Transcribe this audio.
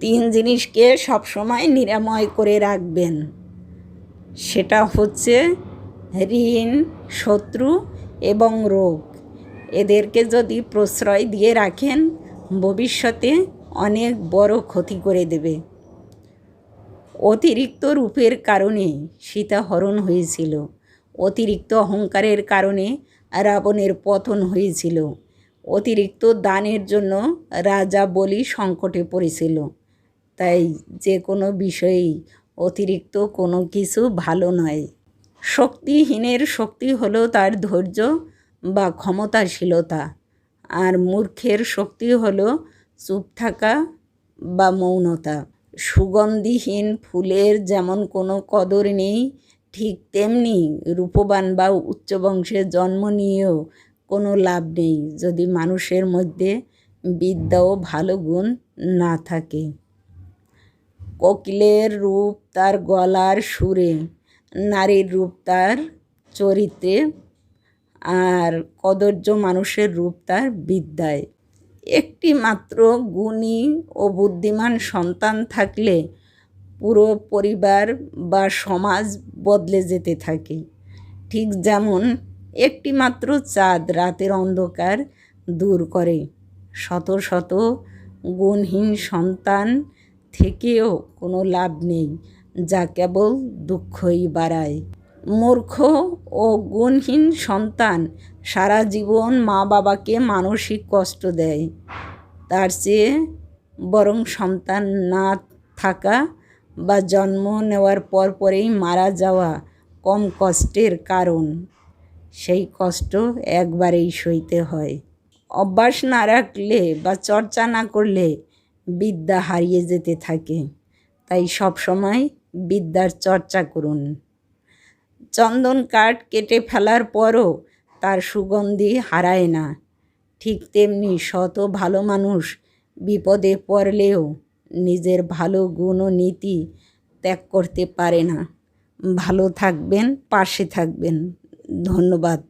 তিন জিনিসকে সবসময় নিরাময় করে রাখবেন। সেটা হচ্ছে ঋণ, শত্রু এবং রোগ। এদেরকে যদি প্রশ্রয় দিয়ে রাখেন, ভবিষ্যতে অনেক বড় ক্ষতি করে দেবে। অতিরিক্ত রূপের কারণে সীতাহরণ হয়েছিল। অতিরিক্ত অহংকারের কারণে রাবণের পতন হয়েছিল। অতিরিক্ত দানের জন্য রাজা বলি সংকটে পড়েছিল। তাই যে কোনো বিষয়েই অতিরিক্ত কোনো কিছু ভালো নয়। শক্তিহীনের শক্তি হলো তার ধৈর্য বা ক্ষমতাশীলতা, আর মূর্খের শক্তি হলো চুপ থাকা বা মৌনতা। সুগন্ধিহীন ফুলের যেমন কোনো কদর নেই, ঠিক তেমনি রূপবান বা উচ্চ বংশে জন্ম নিয়েও কোনো লাভ নেই যদি মানুষের মধ্যে বিদ্যা ও ভালো গুণ না থাকে। কোকিলের রূপ তার গলার সুরে, নারীর রূপ তার চরিত্রে, আর কদর্য মানুষের রূপ তার বিদ্যায়। একটি মাত্র গুণী ও বুদ্ধিমান সন্তান থাকলে পুরো পরিবার বা সমাজ বদলে যেতে থাকে। ঠিক যেমন একটি মাত্র চাঁদ রাতের অন্ধকার দূর করে। শত শত গুণহীন সন্তান থেকেও কোনো লাভ নেই, যা কেবল দুঃখই বাড়ায়। মূর্খ ও গুণহীন সন্তান সারা জীবন মা বাবাকে মানসিক কষ্ট দেয়। তার চেয়ে বরং সন্তান না থাকা বা জন্ম নেওয়ার পরেই মারা যাওয়া কম কষ্টের কারণ। সেই কষ্ট একবারেই সইতে হয়। অভ্যাস না রাখলে বা চর্চা না করলে বিদ্যা হারিয়ে যেতে থাকে। তাই সবসময় বিদ্যার চর্চা করুন। চন্দন কাঠ কেটে ফেলার পরও তার সুগন্ধি হারায় না। ঠিক তেমনি শত ভালো মানুষ বিপদে পড়লেও নিজের ভালো গুণ ও নীতি ত্যাগ করতে পারে না। ভালো থাকবেন, পাশে থাকবেন। ধন্যবাদ।